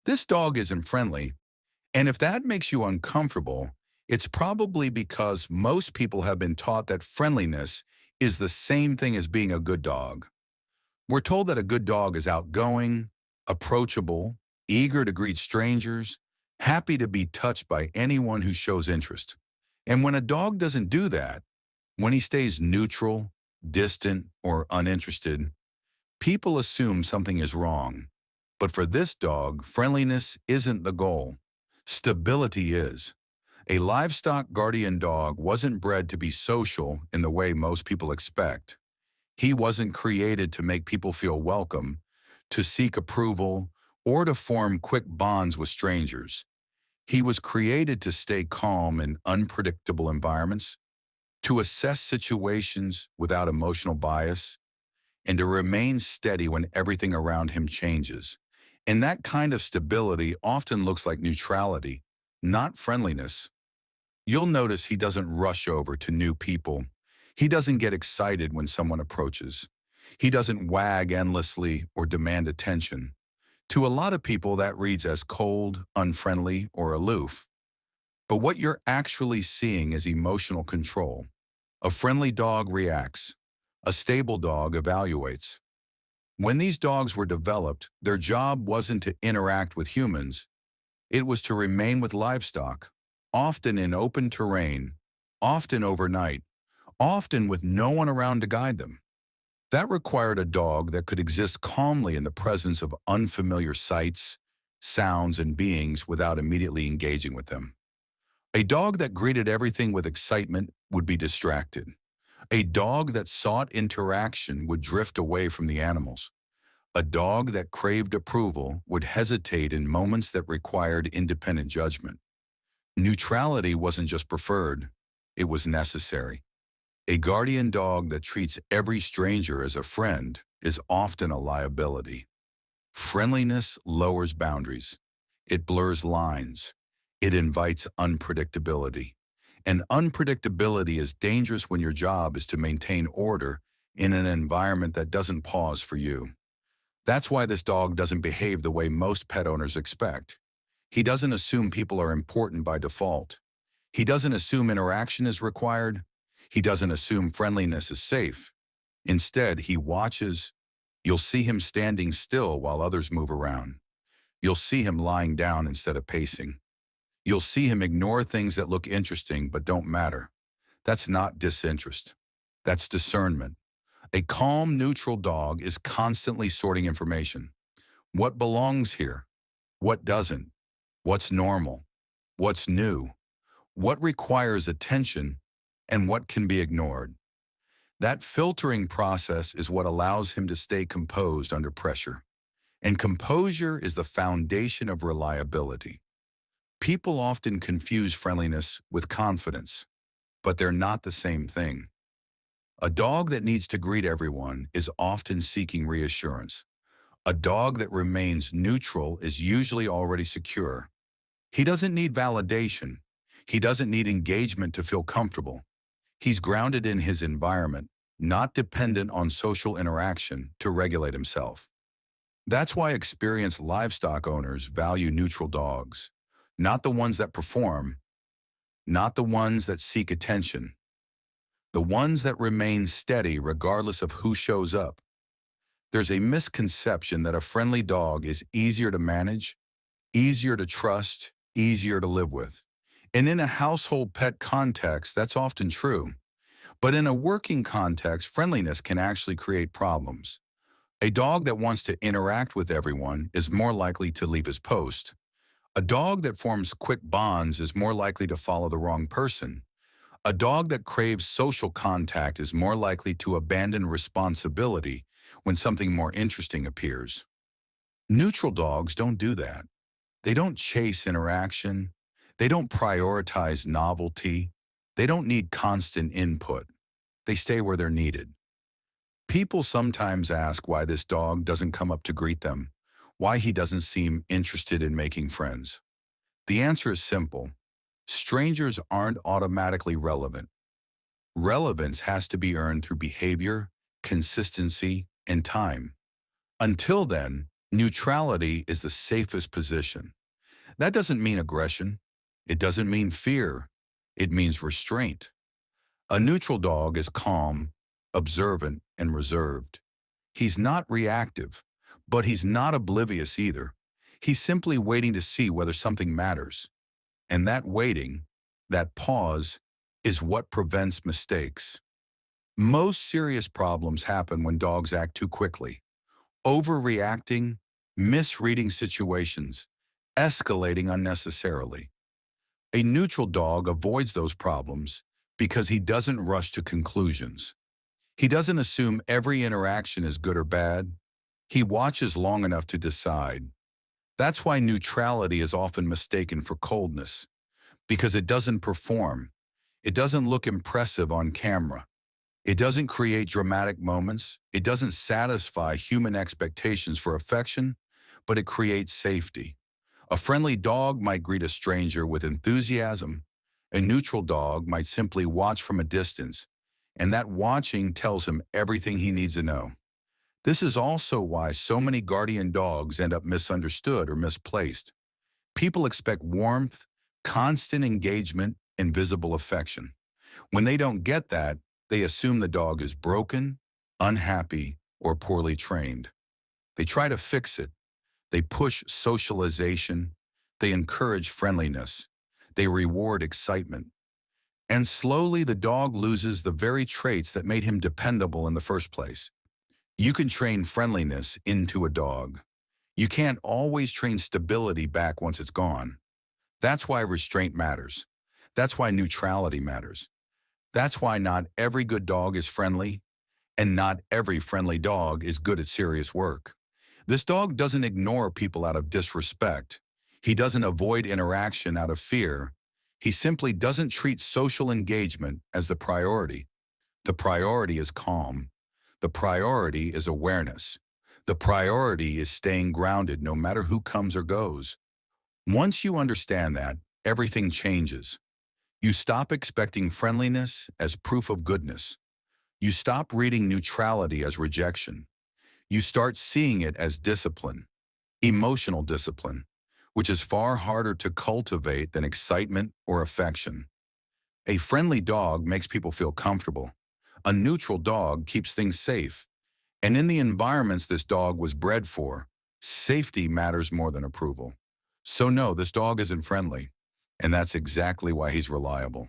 This dog isn't friendly, and if that makes you uncomfortable, it's probably because most people have been taught that friendliness is the same thing as being a good dog. We're told that a good dog is outgoing, approachable, eager to greet strangers, happy to be touched by anyone who shows interest. And when a dog doesn't do that, when he stays neutral, distant, or uninterested, people assume something is wrong. But for this dog, friendliness isn't the goal. Stability is. A livestock guardian dog wasn't bred to be social in the way most people expect. He wasn't created to make people feel welcome, to seek approval, or to form quick bonds with strangers. He was created to stay calm in unpredictable environments, to assess situations without emotional bias, and to remain steady when everything around him changes. And that kind of stability often looks like neutrality, not friendliness. You'll notice he doesn't rush over to new people. He doesn't get excited when someone approaches. He doesn't wag endlessly or demand attention. To a lot of people, that reads as cold, unfriendly, or aloof. But what you're actually seeing is emotional control. A friendly dog reacts. A stable dog evaluates. When these dogs were developed, their job wasn't to interact with humans. It was to remain with livestock, often in open terrain, often overnight, often with no one around to guide them. That required a dog that could exist calmly in the presence of unfamiliar sights, sounds, and beings without immediately engaging with them. A dog that greeted everything with excitement would be distracted. A dog that sought interaction would drift away from the animals. A dog that craved approval would hesitate in moments that required independent judgment. Neutrality wasn't just preferred, it was necessary. A guardian dog that treats every stranger as a friend is often a liability. Friendliness lowers boundaries. It blurs lines. It invites unpredictability. And unpredictability is dangerous when your job is to maintain order in an environment that doesn't pause for you. That's why this dog doesn't behave the way most pet owners expect. He doesn't assume people are important by default. He doesn't assume interaction is required. He doesn't assume friendliness is safe. Instead, he watches. You'll see him standing still while others move around. You'll see him lying down instead of pacing. You'll see him ignore things that look interesting but don't matter. That's not disinterest. That's discernment. A calm, neutral dog is constantly sorting information. What belongs here? What doesn't? What's normal? What's new? What requires attention? And what can be ignored? That filtering process is what allows him to stay composed under pressure. And composure is the foundation of reliability. People often confuse friendliness with confidence, but they're not the same thing. A dog that needs to greet everyone is often seeking reassurance. A dog that remains neutral is usually already secure. He doesn't need validation. He doesn't need engagement to feel comfortable. He's grounded in his environment, not dependent on social interaction to regulate himself. That's why experienced livestock owners value neutral dogs, not the ones that perform, not the ones that seek attention, the ones that remain steady regardless of who shows up. There's a misconception that a friendly dog is easier to manage, easier to trust, easier to live with. And in a household pet context, that's often true. But in a working context, friendliness can actually create problems. A dog that wants to interact with everyone is more likely to leave his post. A dog that forms quick bonds is more likely to follow the wrong person. A dog that craves social contact is more likely to abandon responsibility when something more interesting appears. Neutral dogs don't do that. They don't chase interaction. They don't prioritize novelty. They don't need constant input. They stay where they're needed. People sometimes ask why this dog doesn't come up to greet them, why he doesn't seem interested in making friends. The answer is simple. Strangers aren't automatically relevant. Relevance has to be earned through behavior, consistency, and time. Until then, Neutrality is the safest position. That doesn't mean aggression. It doesn't mean fear. It means restraint. A neutral dog is calm, observant, and reserved. He's not reactive, but he's not oblivious either. He's simply waiting to see whether something matters. And that waiting, that pause, is what prevents mistakes. Most serious problems happen when dogs act too quickly, overreacting, misreading situations, escalating unnecessarily. A neutral dog avoids those problems because he doesn't rush to conclusions. He doesn't assume every interaction is good or bad. He watches long enough to decide. That's why neutrality is often mistaken for coldness, because it doesn't perform. It doesn't look impressive on camera. It doesn't create dramatic moments. It doesn't satisfy human expectations for affection, but it creates safety. A friendly dog might greet a stranger with enthusiasm. A neutral dog might simply watch from a distance, and that watching tells him everything he needs to know. This is also why so many guardian dogs end up misunderstood or misplaced. People expect warmth, constant engagement, and visible affection. When they don't get that, they assume the dog is broken, unhappy, or poorly trained. They try to fix it. They push socialization. They encourage friendliness. They reward excitement. And slowly the dog loses the very traits that made him dependable in the first place. You can train friendliness into a dog. You can't always train stability back once it's gone. That's why restraint matters. That's why neutrality matters. That's why not every good dog is friendly, and not every friendly dog is good at serious work. This dog doesn't ignore people out of disrespect. He doesn't avoid interaction out of fear. He simply doesn't treat social engagement as the priority. The priority is calm. The priority is awareness. The priority is staying grounded no matter who comes or goes. Once you understand that, everything changes. You stop expecting friendliness as proof of goodness. You stop reading neutrality as rejection. You start seeing it as discipline, emotional discipline, which is far harder to cultivate than excitement or affection. A friendly dog makes people feel comfortable. A neutral dog keeps things safe. And in the environments this dog was bred for, safety matters more than approval. So no, this dog isn't friendly. And that's exactly why he's reliable.